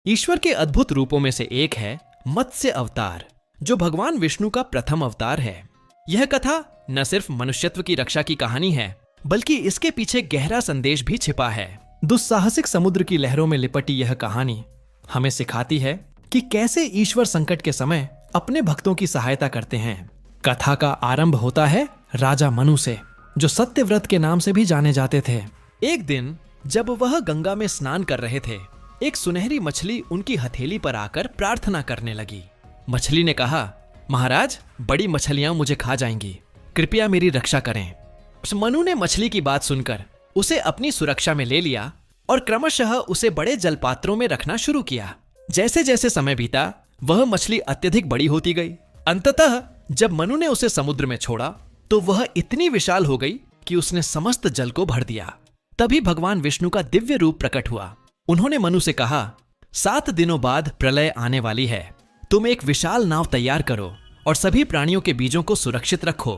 ईश्वर के अद्भुत रूपों में से एक है मत्स्य अवतार, जो भगवान विष्णु का प्रथम अवतार है। यह कथा न सिर्फ मनुष्यत्व की रक्षा की कहानी है, बल्कि इसके पीछे गहरा संदेश भी छिपा है। दुस्साहसिक समुद्र की लहरों में लिपटी यह कहानी हमें सिखाती है कि कैसे ईश्वर संकट के समय अपने भक्तों की सहायता करते हैं। कथा का आरंभ होता है राजा मनु से, जो सत्यव्रत के नाम से भी जाने जाते थे। एक दिन जब वह गंगा में स्नान कर रहे थे, एक सुनहरी मछली उनकी हथेली पर आकर प्रार्थना करने लगी। मछली ने कहा, महाराज, बड़ी मछलियां मुझे खा जाएंगी, कृपया मेरी रक्षा करें। मनु ने मछली की बात सुनकर उसे अपनी सुरक्षा में ले लिया और क्रमशः उसे बड़े जलपात्रों में रखना शुरू किया। जैसे जैसे समय बीता, वह मछली अत्यधिक बड़ी होती गई। अंततः जब मनु ने उसे समुद्र में छोड़ा तो वह इतनी विशाल हो गई कि उसने समस्त जल को भर दिया। तभी भगवान विष्णु का दिव्य रूप प्रकट हुआ। उन्होंने मनु से कहा, 7 दिनों बाद प्रलय आने वाली है, तुम एक विशाल नाव तैयार करो और सभी प्राणियों के बीजों को सुरक्षित रखो।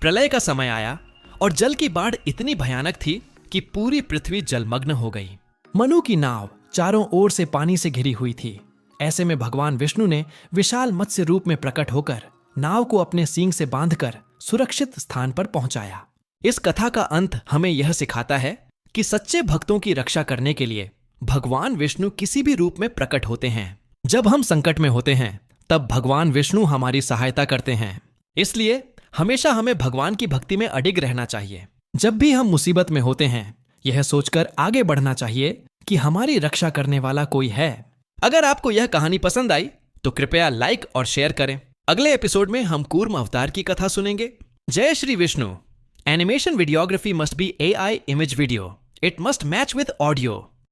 प्रलय का समय आया और जल की बाढ़ इतनी भयानक थी कि पूरी पृथ्वी जलमग्न हो गई। मनु की नाव चारों ओर से पानी से घिरी हुई थी। ऐसे में भगवान विष्णु ने विशाल मत्स्य रूप में प्रकट होकर नाव को अपने सींग से बांधकर सुरक्षित स्थान पर पहुंचाया। इस कथा का अंत हमें यह सिखाता है कि सच्चे भक्तों की रक्षा करने के लिए भगवान विष्णु किसी भी रूप में प्रकट होते हैं। जब हम संकट में होते हैं, तब भगवान विष्णु हमारी सहायता करते हैं। इसलिए हमेशा हमें भगवान की भक्ति में अडिग रहना चाहिए। जब भी हम मुसीबत में होते हैं, यह सोचकर आगे बढ़ना चाहिए कि हमारी रक्षा करने वाला कोई है। अगर आपको यह कहानी पसंद आई तो कृपया लाइक और शेयर करें। अगले एपिसोड में हम कूर्म अवतार की कथा सुनेंगे। जय Shri Vishnu. Animation videography must be AI image video. It must match with audio.